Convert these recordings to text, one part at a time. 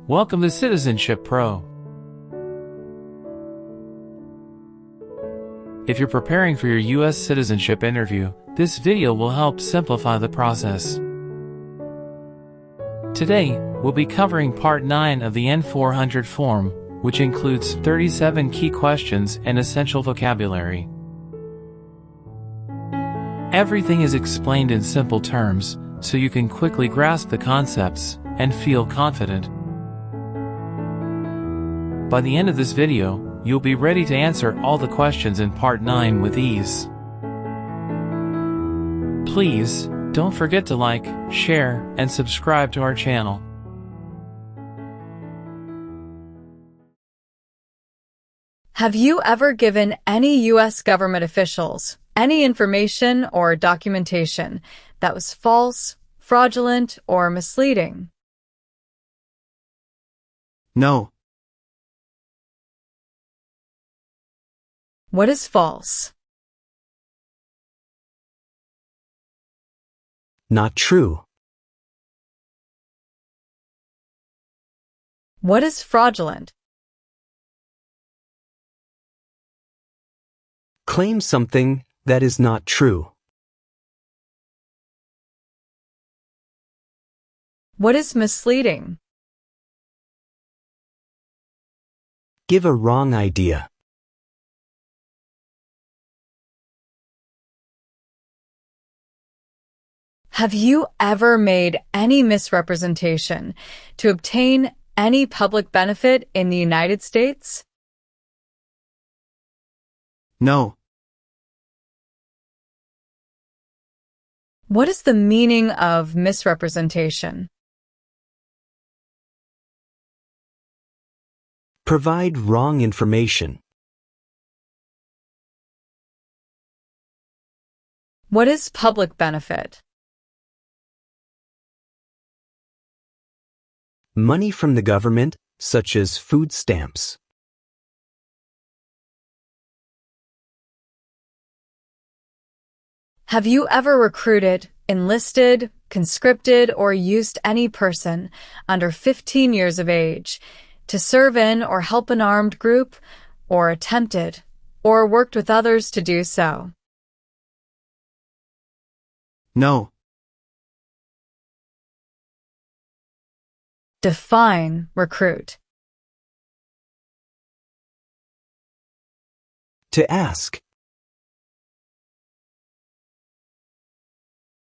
Welcome to Citizenship Pro. If you're preparing for your US citizenship interview, this video will help simplify the process. Today, we'll be covering Part 9 of the N400 form, which includes 37 key questions and essential vocabulary. Everything is explained in simple terms, so you can quickly grasp the concepts and feel confident. By the end of this video, you'll be ready to answer all the questions in Part 9 with ease. Please, don't forget to like, share, and subscribe to our channel. Have you ever given any U.S. government officials any information or documentation that was false, fraudulent, or misleading? No. What is false? Not true. What is fraudulent? Claim something that is not true. What is misleading? Give a wrong idea. Have you ever made any misrepresentation to obtain any public benefit in the United States? No. What is the meaning of misrepresentation? Provide wrong information. What is public benefit? Money from the government, such as food stamps. Have you ever recruited, enlisted, conscripted, or used any person under 15 years of age to serve in or help an armed group, or attempted, or worked with others to do so? No. Define recruit. To ask.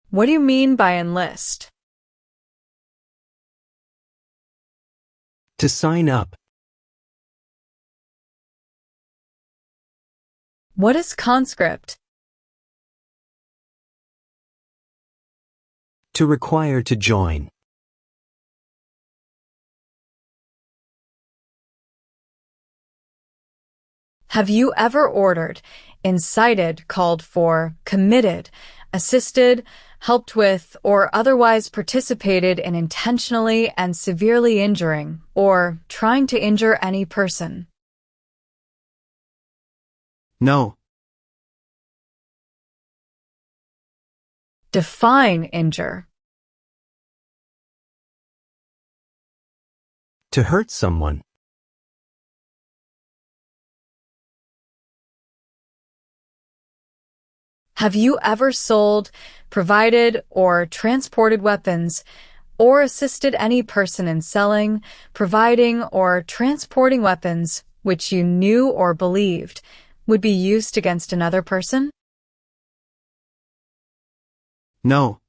What do you mean by enlist? To sign up. What is conscript? To require to join. Have you ever ordered, incited, called for, committed, assisted, helped with, or otherwise participated in intentionally and severely injuring or trying to injure any person? No. Define injure. To hurt someone. Have you ever sold, provided, or transported weapons, or assisted any person in selling, providing, or transporting weapons which you knew or believed would be used against another person? No.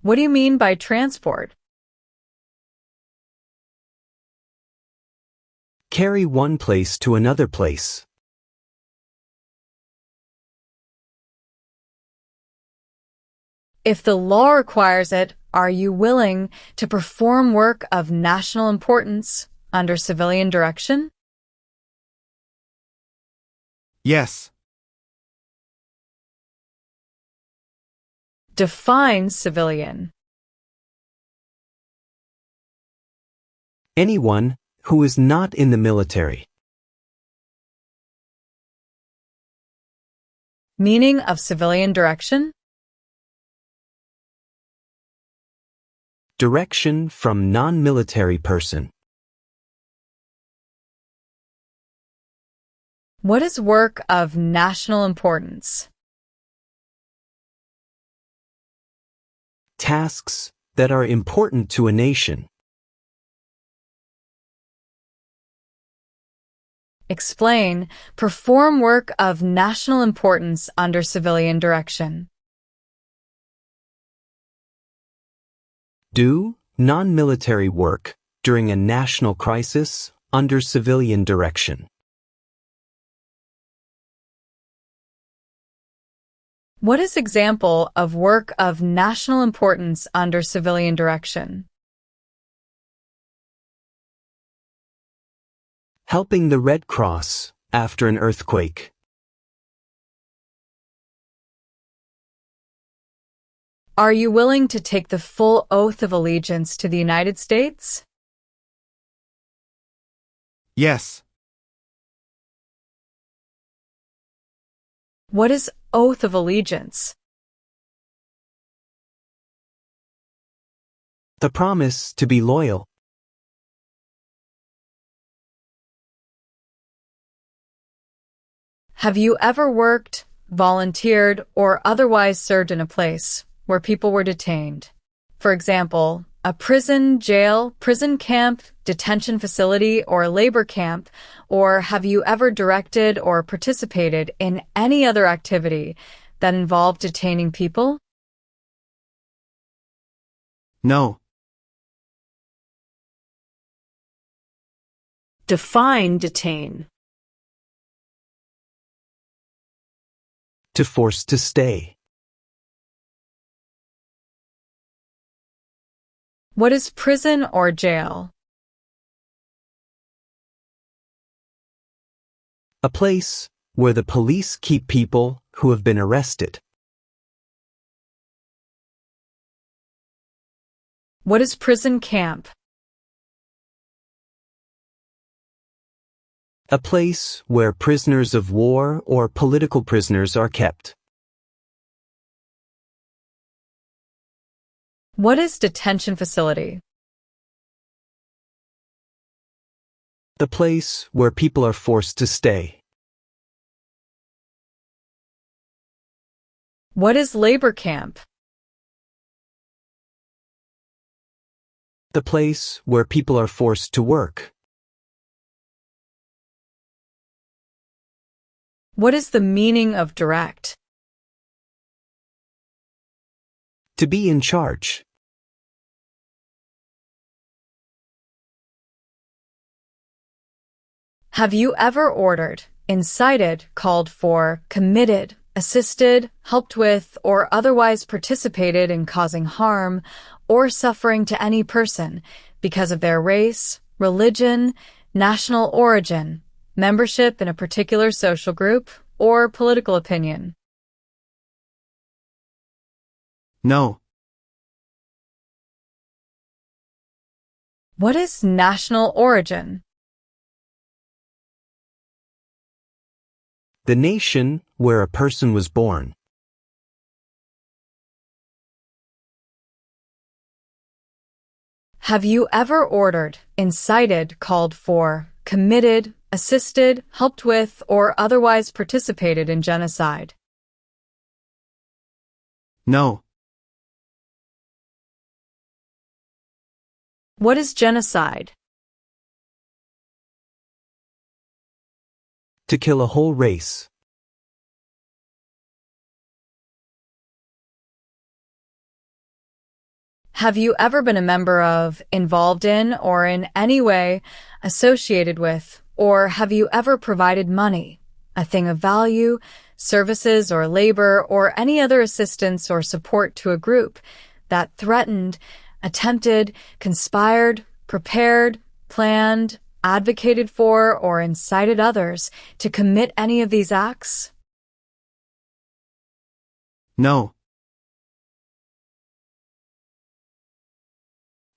What do you mean by transport? Carry one place to another place. If the law requires it, are you willing to perform work of national importance under civilian direction? Yes. Define civilian. Anyone who is not in the military. Meaning of civilian direction? Direction from non-military person. What is work of national importance? Tasks that are important to a nation. Explain, perform work of national importance under civilian direction. Do non-military work during a national crisis under civilian direction. What is example of work of national importance under civilian direction? Helping the Red Cross after an earthquake. Are you willing to take the full oath of allegiance to the United States? Yes. What is oath of allegiance? The promise to be loyal. Have you ever worked, volunteered, or otherwise served in a place where people were detained? For example, a prison, jail, prison camp, detention facility, or labor camp, or have you ever directed or participated in any other activity that involved detaining people? No. Define detain. To force to stay. What is prison or jail? A place where the police keep people who have been arrested. What is prison camp? A place where prisoners of war or political prisoners are kept. What is detention facility? The place where people are forced to stay. What is labor camp? The place where people are forced to work. What is the meaning of direct? To be in charge. Have you ever ordered, incited, called for, committed, assisted, helped with, or otherwise participated in causing harm or suffering to any person because of their race, religion, national origin, membership in a particular social group, or political opinion? No. What is national origin? The nation where a person was born. Have you ever ordered, incited, called for, committed, assisted, helped with, or otherwise participated in genocide? No. What is genocide? To kill a whole race. Have you ever been a member of, involved in, or in any way associated with, or have you ever provided money, a thing of value, services or labor, or any other assistance or support to a group that threatened, attempted, conspired, prepared, planned, advocated for, or incited others to commit any of these acts? No.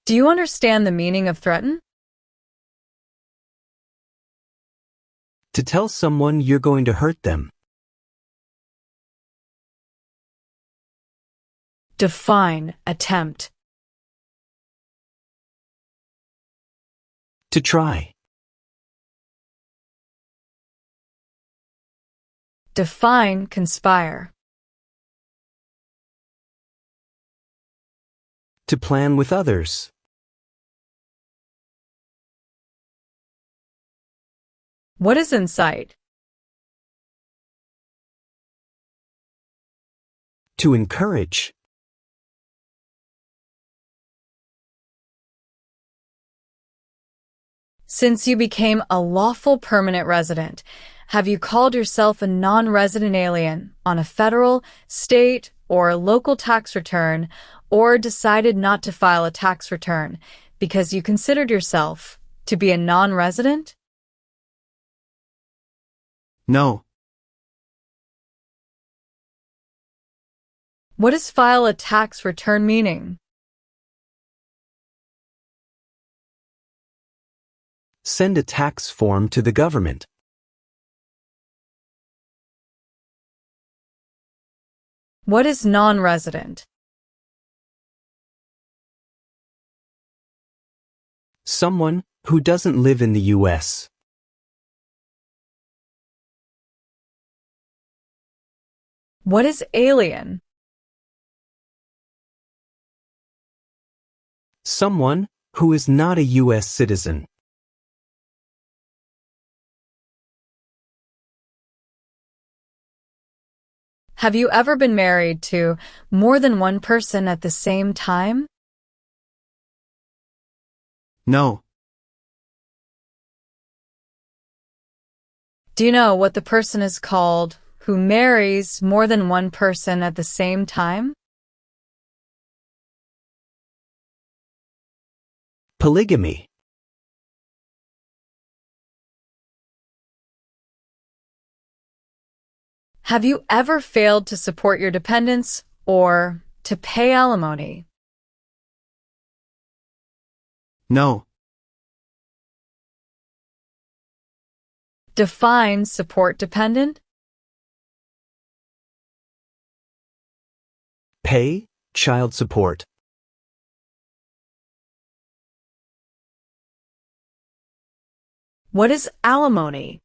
Do you understand the meaning of threaten? To tell someone you're going to hurt them. Define attempt. To try. Define conspire. To plan with others. What is incite? To encourage. Since you became a lawful permanent resident, have you called yourself a non-resident alien on a federal, state, or local tax return, or decided not to file a tax return because you considered yourself to be a non-resident? No. What does file a tax return meaning? Send a tax form to the government. What is non-resident? Someone who doesn't live in the U.S. What is alien? Someone who is not a U.S. citizen. Have you ever been married to more than one person at the same time? No. Do you know what the person is called who marries more than one person at the same time? Polygamy. Have you ever failed to support your dependents or to pay alimony? No. Define support dependent. Pay child support. What is alimony?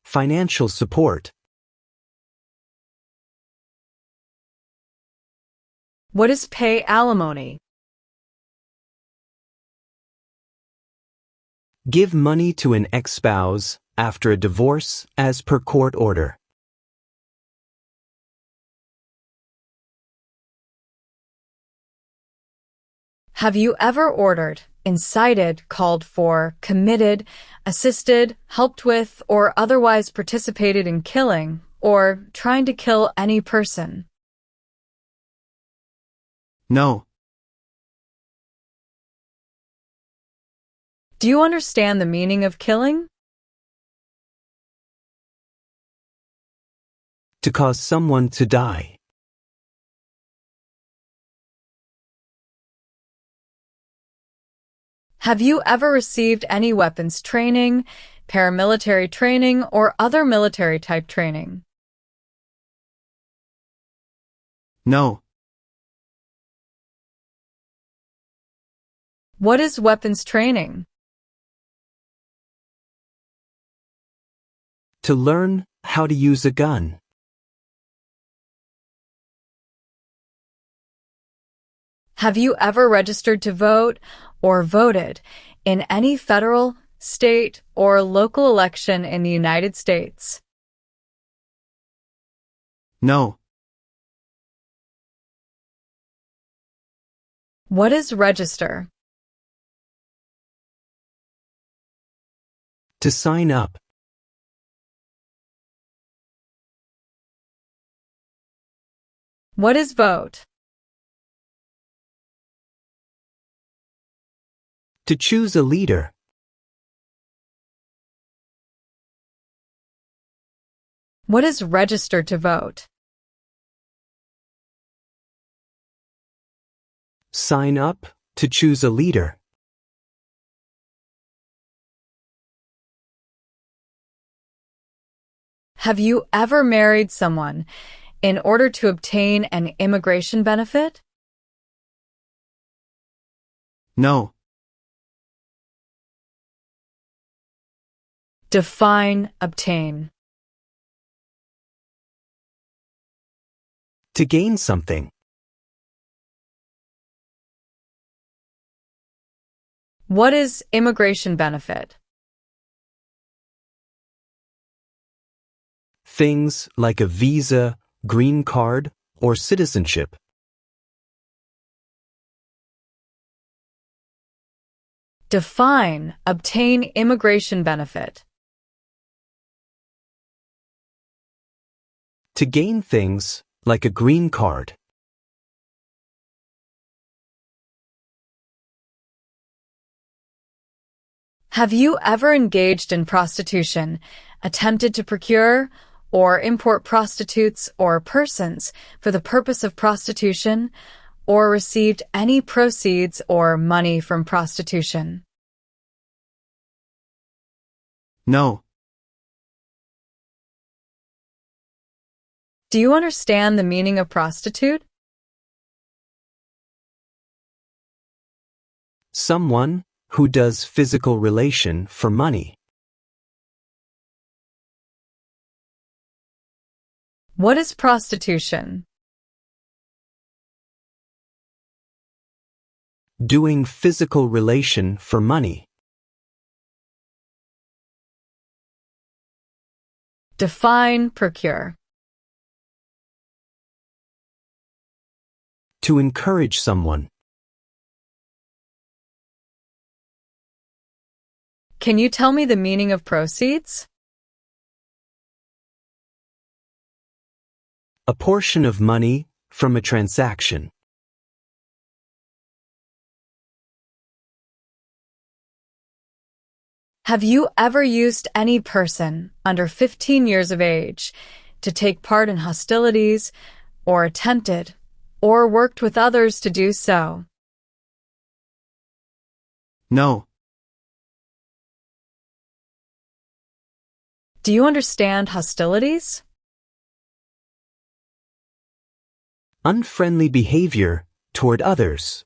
Financial support. What is pay alimony? Give money to an ex-spouse after a divorce as per court order. Have you ever ordered, incited, called for, committed, assisted, helped with, or otherwise participated in killing or trying to kill any person? No. Do you understand the meaning of killing? To cause someone to die. Have you ever received any weapons training, paramilitary training, or other military-type training? No. What is weapons training? To learn how to use a gun. Have you ever registered to vote or voted in any federal, state, or local election in the United States? No. What is register? To sign up. What is vote? To choose a leader. What is register to vote? Sign up to choose a leader. Have you ever married someone in order to obtain an immigration benefit? No. Define, obtain. To gain something. What is immigration benefit? Things like a visa, green card, or citizenship. Define, obtain immigration benefit. To gain things like a green card. Have you ever engaged in prostitution, attempted to procure or import prostitutes or persons for the purpose of prostitution, or received any proceeds or money from prostitution? No. Do you understand the meaning of prostitute? Someone who does physical relation for money. What is prostitution? Doing physical relation for money. Define, procure. To encourage someone. Can you tell me the meaning of proceeds? A portion of money from a transaction. Have you ever used any person under 15 years of age to take part in hostilities, or attempted, or worked with others to do so? No. Do you understand hostilities? Unfriendly behavior toward others.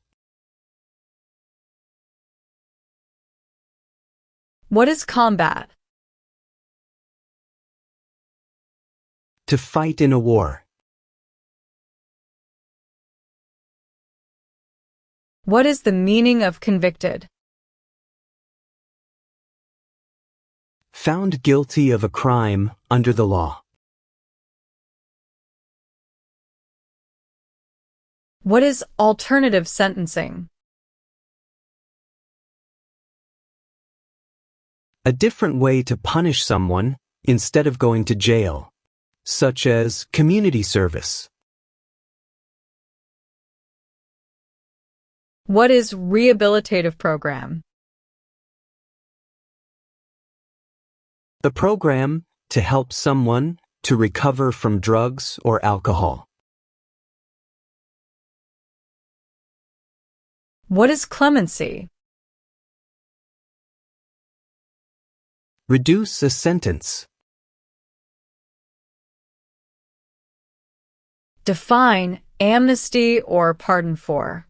What is combat? To fight in a war. What is the meaning of convicted? Found guilty of a crime under the law. What is alternative sentencing? A different way to punish someone instead of going to jail, such as community service. What is rehabilitative program? A program to help someone to recover from drugs or alcohol. What is clemency? Reduce a sentence. Define amnesty or pardon for.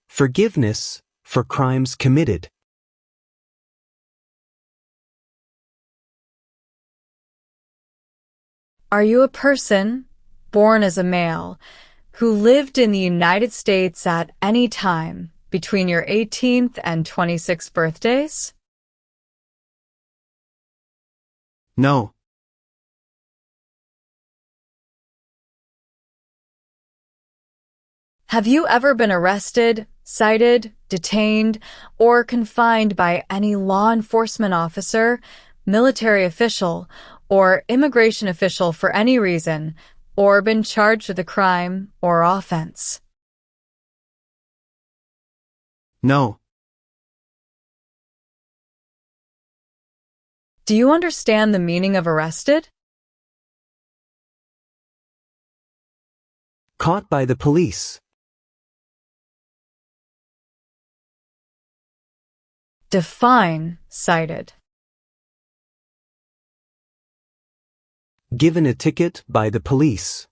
Forgiveness for crimes committed. Are you a person born as a male who lived in the United States at any time between your 18th and 26th birthdays? No. Have you ever been arrested, cited, detained, or confined by any law enforcement officer, military official, or immigration official for any reason, or been charged with a crime or offense? No. Do you understand the meaning of arrested? Caught by the police. Define cited. Given a ticket by the police.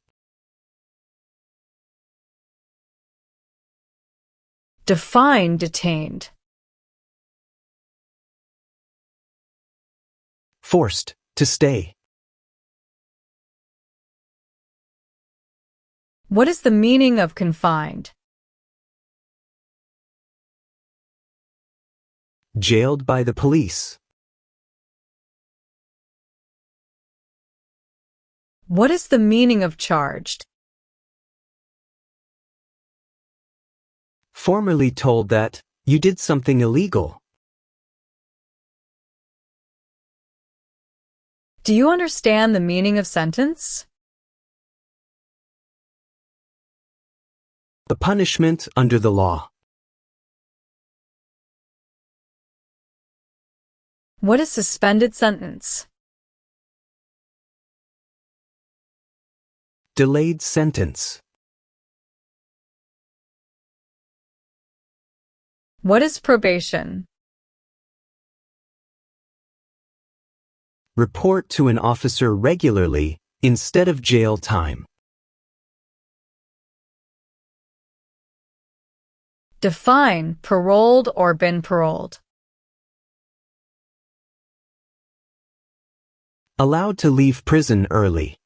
Define detained. Forced to stay. What is the meaning of confined? Jailed by the police. What is the meaning of charged? Formerly told that you did something illegal. Do you understand the meaning of sentence? The punishment under the law. What is suspended sentence? Delayed sentence. What is probation? Report to an officer regularly instead of jail time. Define paroled or been paroled. Allowed to leave prison early.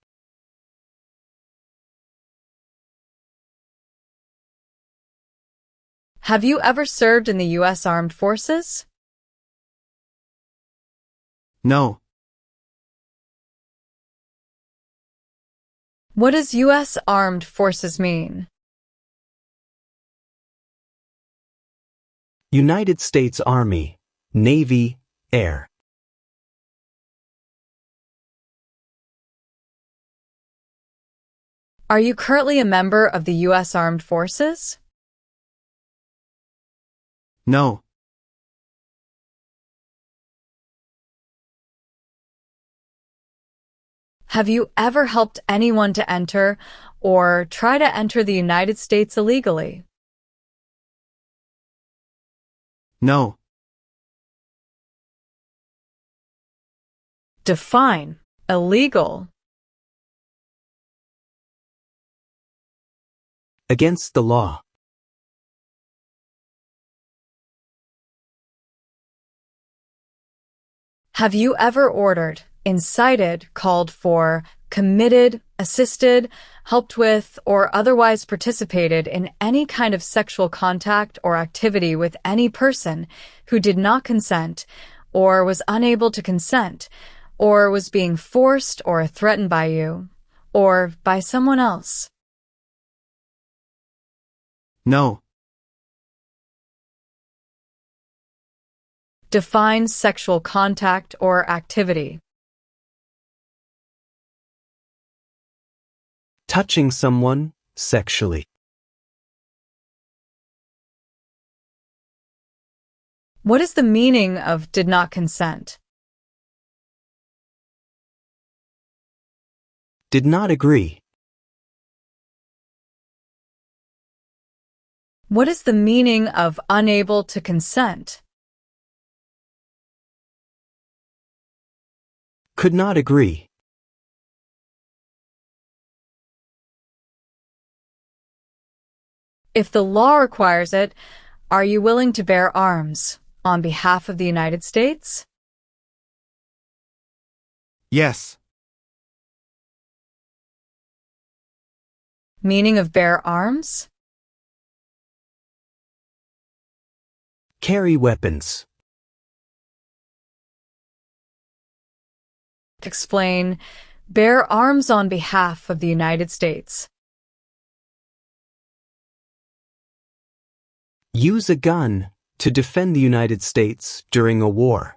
Have you ever served in the U.S. Armed Forces? No. What does U.S. Armed Forces mean? United States Army, Navy, Air. Are you currently a member of the U.S. Armed Forces? No. Have you ever helped anyone to enter or try to enter the United States illegally? No. Define illegal. Against the law. Have you ever ordered, incited, called for, committed, assisted, helped with, or otherwise participated in any kind of sexual contact or activity with any person who did not consent, or was unable to consent, or was being forced or threatened by you, or by someone else? No. Define sexual contact or activity. Touching someone sexually. What is the meaning of did not consent? Did not agree. What is the meaning of unable to consent? Could not agree. If the law requires it, are you willing to bear arms on behalf of the United States? Yes. Meaning of bear arms? Carry weapons. Explain bear arms on behalf of the United States. Use a gun to defend the United States during a war.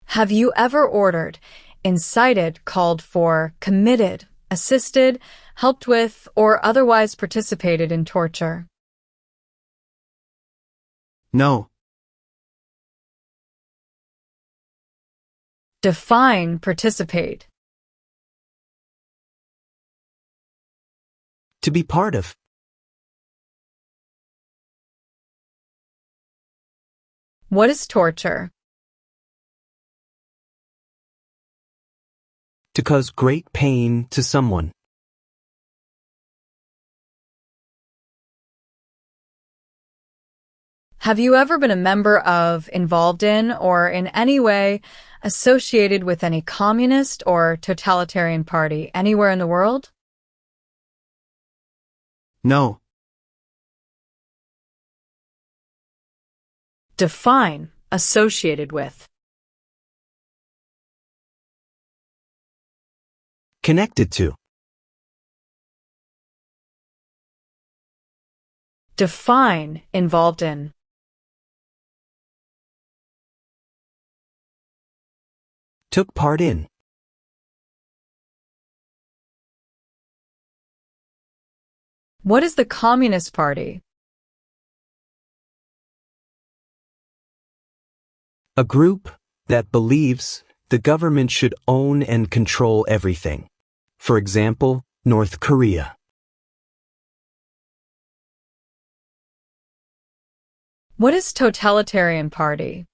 Have you ever ordered, incited, called for, committed, assisted, helped with, or otherwise participated in torture? No. Define participate. To be part of. What is torture? to cause great pain to someone. Have you ever been a member of, involved in, or in any way associated with any communist or totalitarian party anywhere in the world? No. Define associated with. Connected to. Define involved in. Took part in. What is the Communist Party? A group that believes the government should own and control everything. For example, North Korea. What is totalitarian party?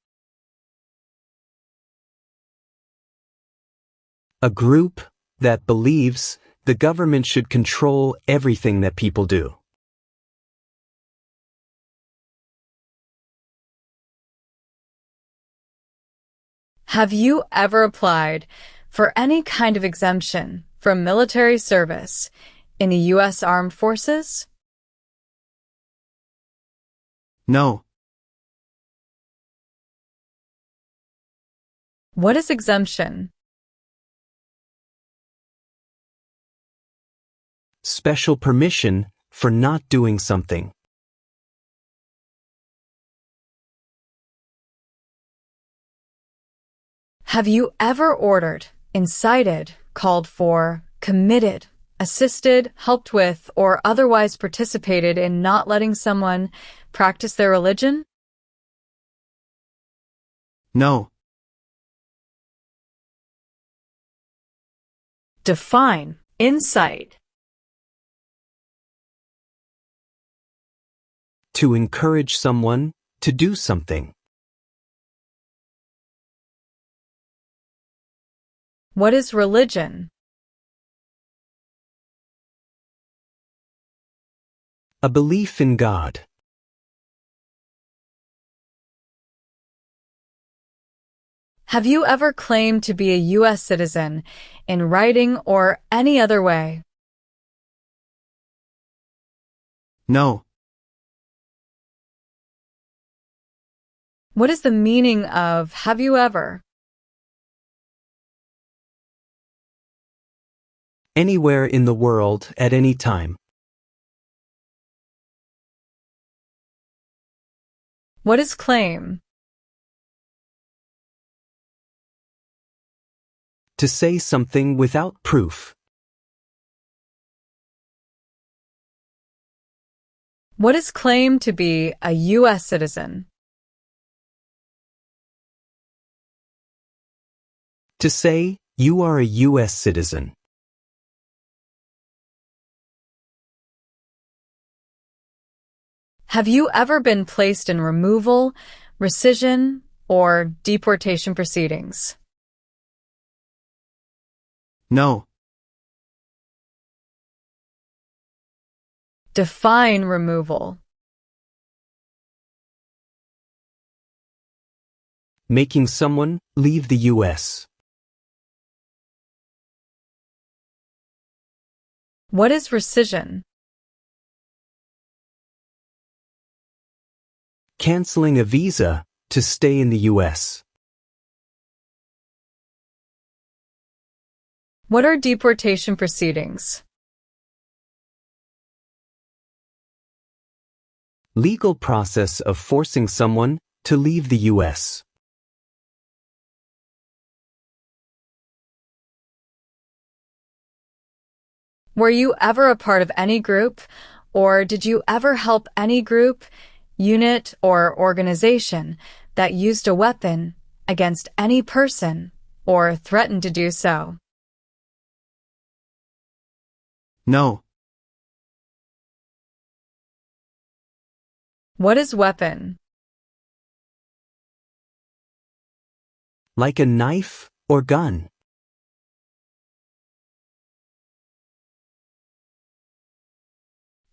A group that believes the government should control everything that people do. Have you ever applied for any kind of exemption from military service in the U.S. Armed Forces? No. What is exemption? Special permission for not doing something. Have you ever ordered, incited, called for, committed, assisted, helped with, or otherwise participated in not letting someone practice their religion? No. Define incite. To encourage someone to do something. What is religion? A belief in God. Have you ever claimed to be a U.S. citizen in writing or any other way? No. What is the meaning of have you ever? Anywhere in the world at any time. What is claim? To say something without proof. What is claim to be a U.S. citizen? To say you are a U.S. citizen. Have you ever been placed in removal, rescission, or deportation proceedings? No. Define removal. Making someone leave the U.S. What is rescission? Canceling a visa to stay in the U.S. What are deportation proceedings? Legal process of forcing someone to leave the U.S. Were you ever a part of any group, or did you ever help any group, unit, or organization that used a weapon against any person or threatened to do so? No. What is weapon? Like a knife or gun.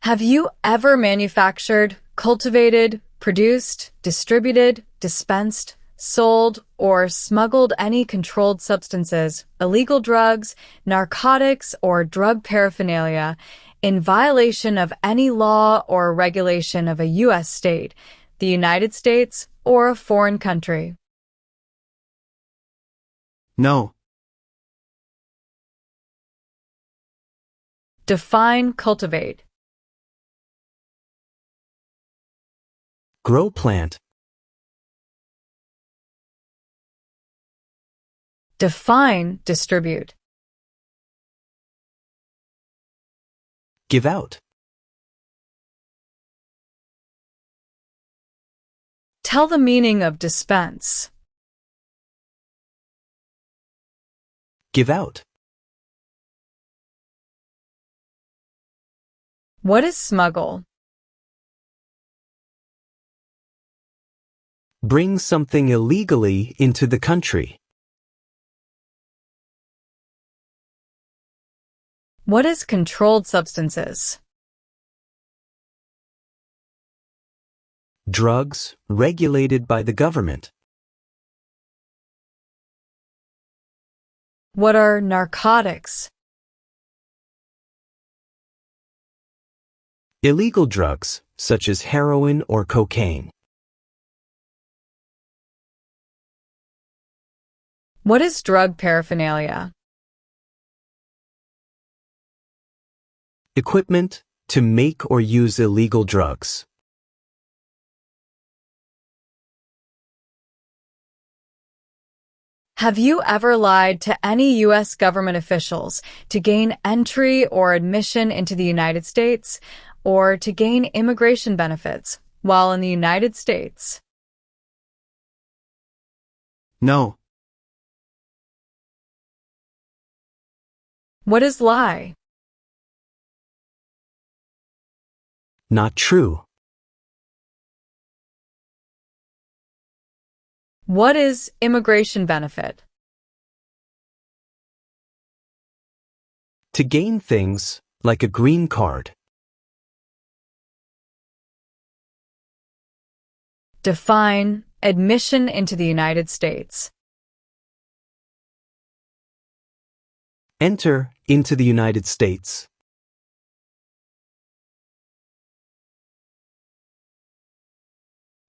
Have you ever manufactured, cultivated, produced, distributed, dispensed, sold, or smuggled any controlled substances, illegal drugs, narcotics, or drug paraphernalia in violation of any law or regulation of a U.S. state, the United States, or a foreign country? No. Define cultivate. Grow plant. Define distribute. Give out. Tell the meaning of dispense. Give out. What is smuggle? Bring something illegally into the country. What is controlled substances? Drugs regulated by the government. What are narcotics? Illegal drugs, such as heroin or cocaine. What is drug paraphernalia? Equipment to make or use illegal drugs. Have you ever lied to any U.S. government officials to gain entry or admission into the United States or to gain immigration benefits while in the United States? No. What is lie? Not true. What is immigration benefit? To gain things like a green card. Define admission into the United States. Enter into the United States.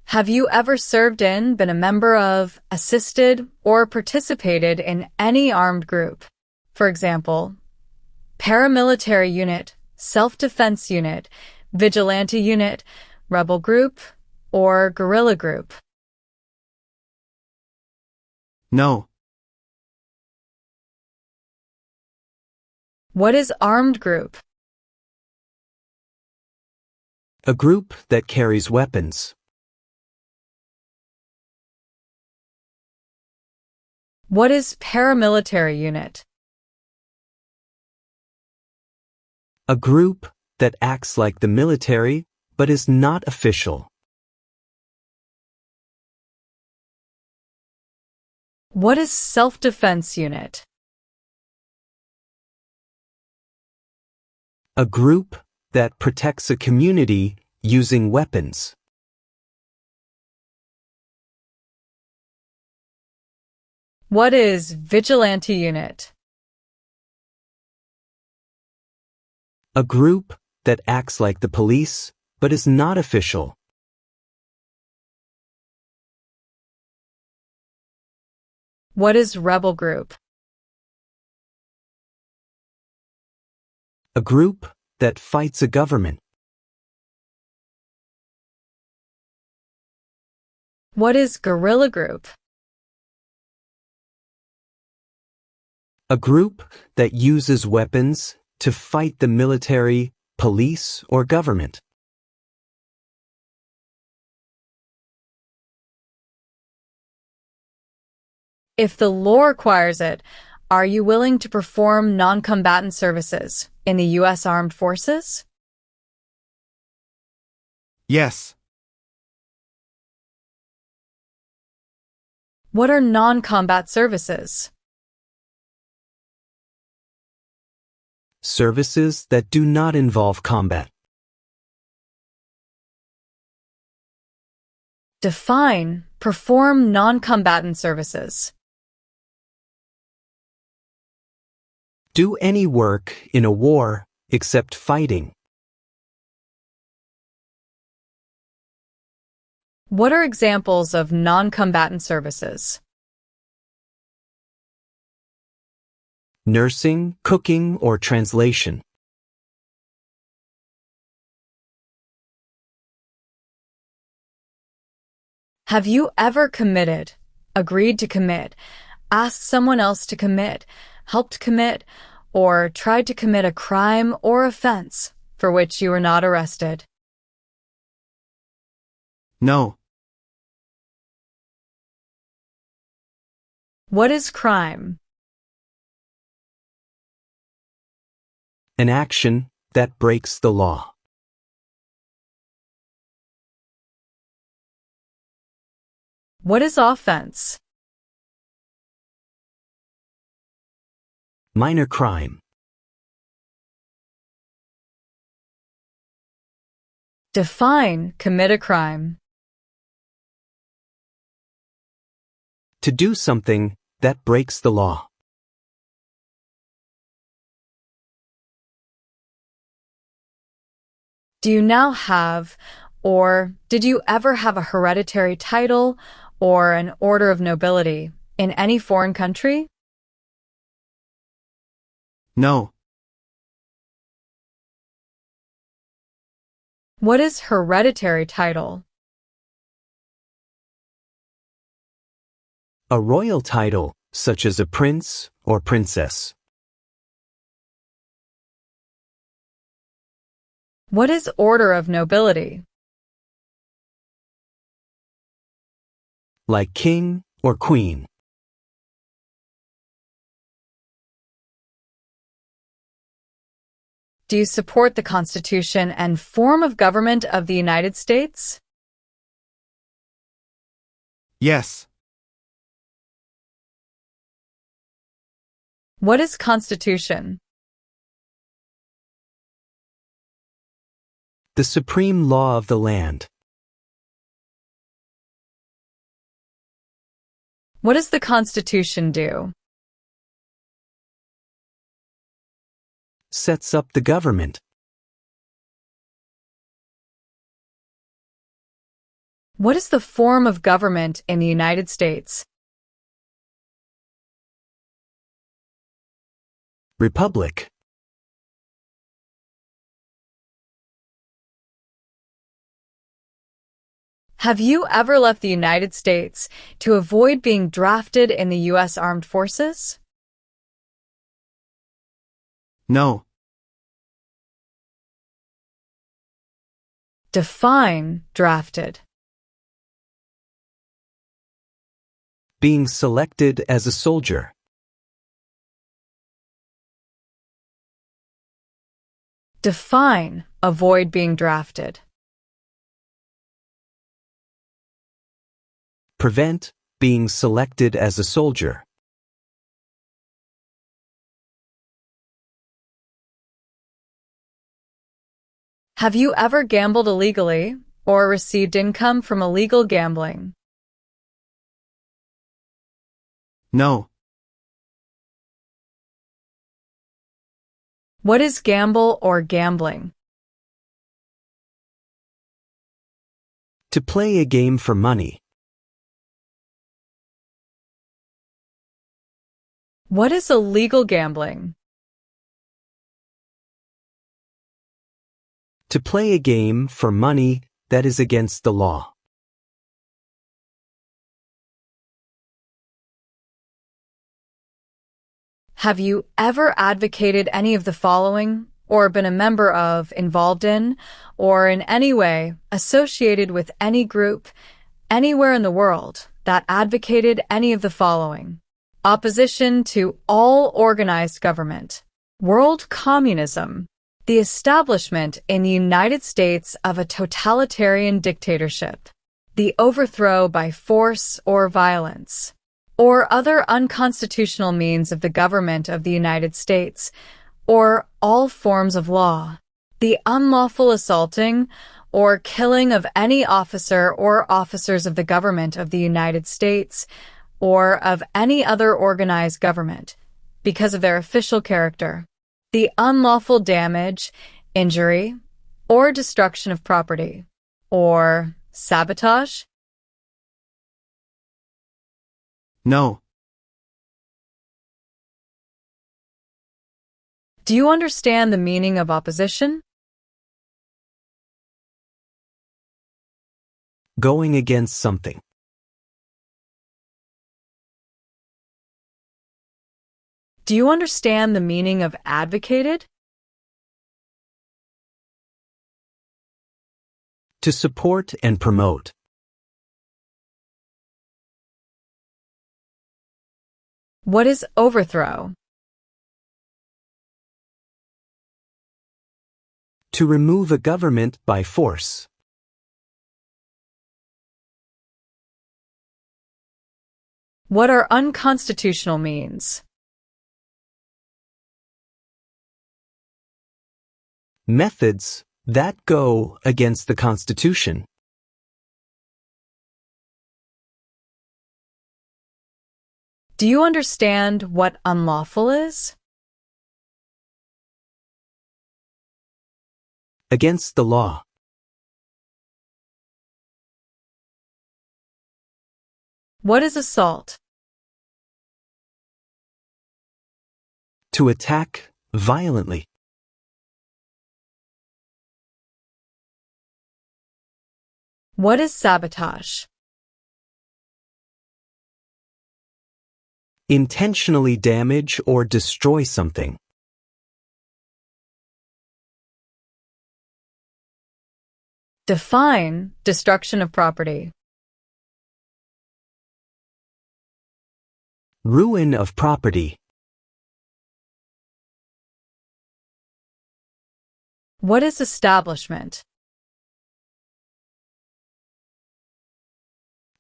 Have you ever served in, been a member of, assisted, or participated in any armed group? For example, paramilitary unit, self-defense unit, vigilante unit, rebel group, or guerrilla group? No. What is armed group? A group that carries weapons. What is paramilitary unit? A group that acts like the military but is not official. What is self-defense unit? A group that protects a community using weapons. What is vigilante unit? A group that acts like the police but is not official. What is rebel group? A group that fights a government. What is guerrilla group? A group that uses weapons to fight the military, police, or government. If the law requires it, are you willing to perform non-combatant services in the U.S. Armed Forces? Yes. What are non-combat services? Services that do not involve combat. Define, perform non-combatant services. Do any work in a war except fighting. What are examples of non-combatant services? Nursing, cooking, or translation. Have you ever committed, agreed to commit, asked someone else to commit, helped commit, or tried to commit a crime or offense for which you were not arrested? No. What is crime? An action that breaks the law. What is offense? Minor crime. Define, commit a crime. To do something that breaks the law. Do you now have, or did you ever have a hereditary title or an order of nobility in any foreign country? No. What is hereditary title? A royal title, such as a prince or princess. What is order of nobility? Like king or queen. Do you support the Constitution and form of government of the United States? Yes. What is Constitution? The supreme law of the land. What does the Constitution do? Sets up the government. What is the form of government in the United States? Republic. Have you ever left the United States to avoid being drafted in the U.S. Armed Forces? No. Define drafted. Being selected as a soldier. Define avoid being drafted. Prevent being selected as a soldier. Have you ever gambled illegally or received income from illegal gambling? No. What is gamble or gambling? To play a game for money. What is illegal gambling? To play a game for money that is against the law. Have you ever advocated any of the following, or been a member of, involved in, or in any way associated with any group, anywhere in the world, that advocated any of the following? Opposition to all organized government, world communism, the establishment in the United States of a totalitarian dictatorship, the overthrow by force or violence, or other unconstitutional means of the government of the United States, or all forms of law. The unlawful assaulting or killing of any officer or officers of the government of the United States or of any other organized government because of their official character. The unlawful damage, injury, or destruction of property, or sabotage. No. Do you understand the meaning of opposition? Going against something. Do you understand the meaning of advocated? To support and promote. What is overthrow? To remove a government by force. What are unconstitutional means? Methods that go against the Constitution. Do you understand what unlawful is? Against the law. What is assault? To attack violently. What is sabotage? Intentionally damage or destroy something. Define destruction of property. Ruin of property. What is establishment?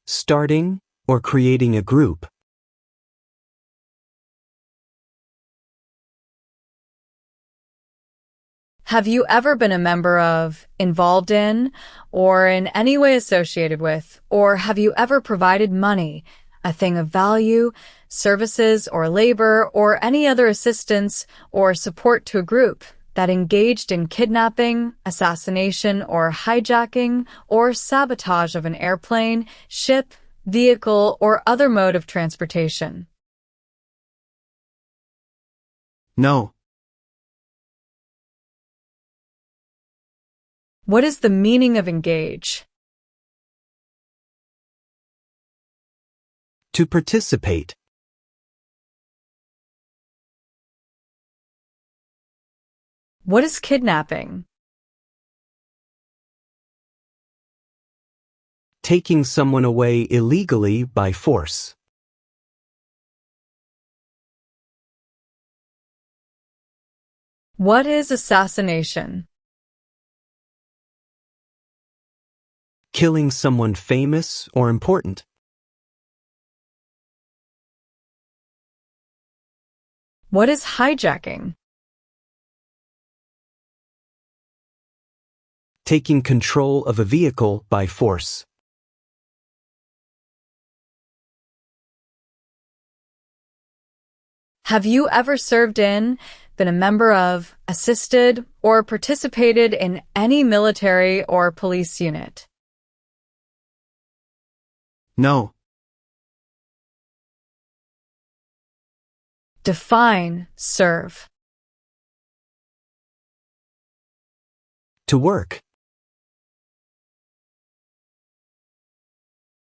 Starting or creating a group. Have you ever been a member of, involved in, or in any way associated with, or have you ever provided money, a thing of value, services or labor, or any other assistance or support to a group that engaged in kidnapping, assassination, or hijacking, or sabotage of an airplane, ship, vehicle, or other mode of transportation? No. What is the meaning of engage? To participate. What is kidnapping? Taking someone away illegally by force. What is assassination? Killing someone famous or important. What is hijacking? Taking control of a vehicle by force. Have you ever served in, been a member of, assisted, or participated in any military or police unit? No. Define serve. To work.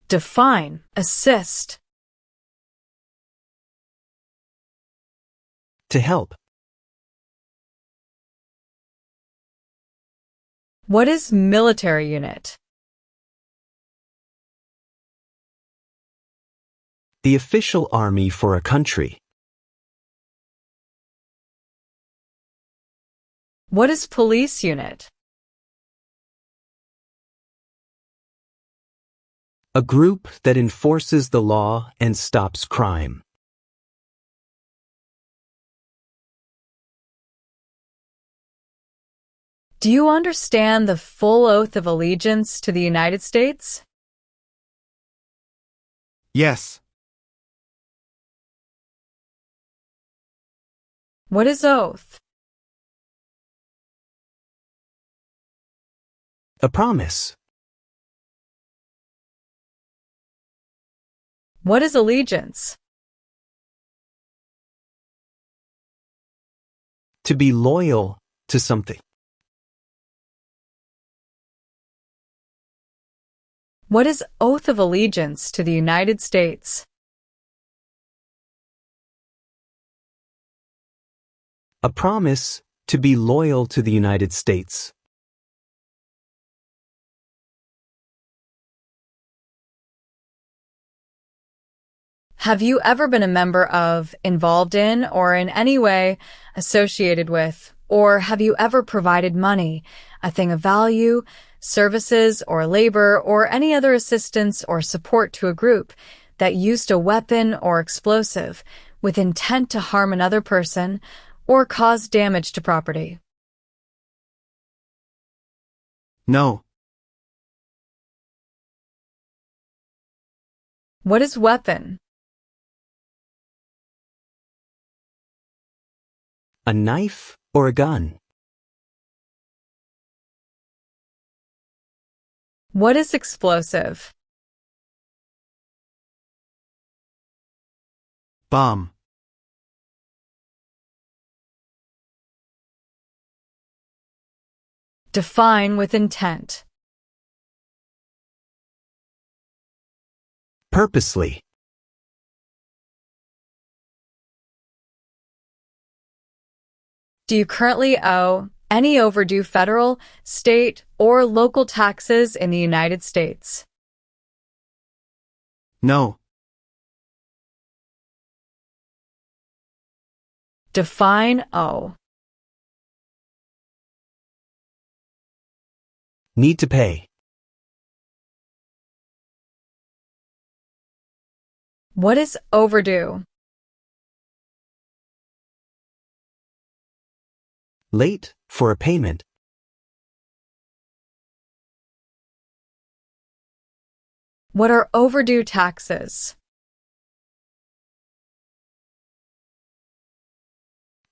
Define assist. To help. What is military unit? The official army for a country. What is police unit? A group that enforces the law and stops crime. Do Do you understand the full oath of allegiance to the United States? Yes. What is oath? A promise. What is allegiance? To be loyal to something. What is oath of allegiance to the United States? A promise to be loyal to the United States. Have you ever been a member of, involved in, or in any way associated with, or have you ever provided money, a thing of value, services or labor, or any other assistance or support to a group that used a weapon or explosive with intent to harm another person or cause damage to property? No. What is weapon? A knife or a gun. What is explosive? Bomb. Define with intent. Purposely. Do you currently owe any overdue federal, state, or local taxes in the United States? No. Define owe. Need to pay. What is overdue? Late for a payment. What are overdue taxes?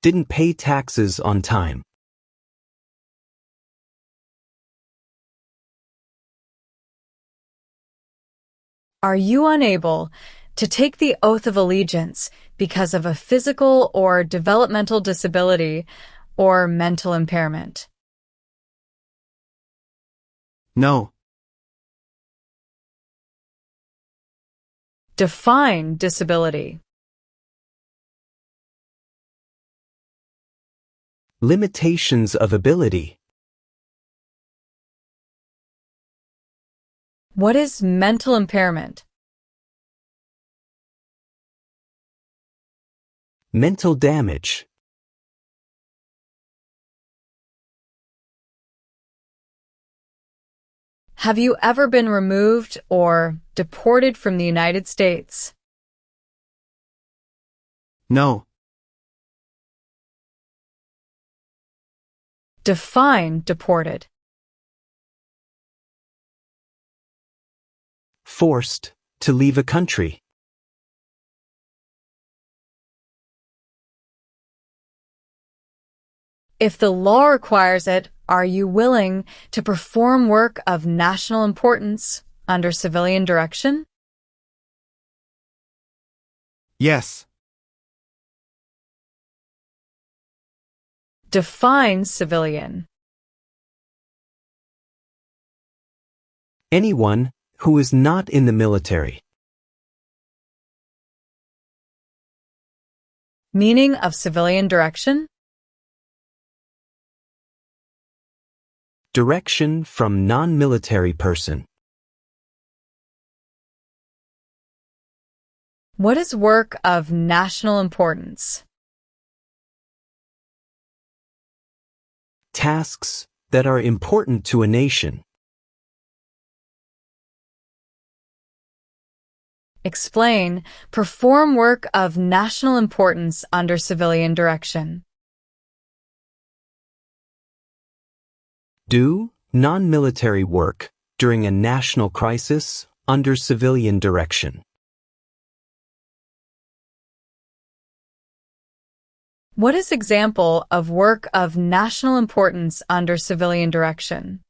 Didn't pay taxes on time. Are you unable to take the oath of allegiance because of a physical or developmental disability or mental impairment? No. Define disability. Limitations of ability. What is mental impairment? Mental damage. Have you ever been removed or deported from the United States? No. Define deported. Forced to leave a country. If the law requires it, are you willing to perform work of national importance under civilian direction? Yes. Define civilian. Anyone who is not in the military. Meaning of civilian direction? Direction from non-military person. What is work of national importance? Tasks that are important to a nation. Explain, perform work of national importance under civilian direction. Do non-military work during a national crisis under civilian direction. What is example of work of national importance under civilian direction?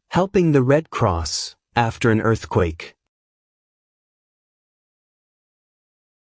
Helping the Red Cross after an earthquake.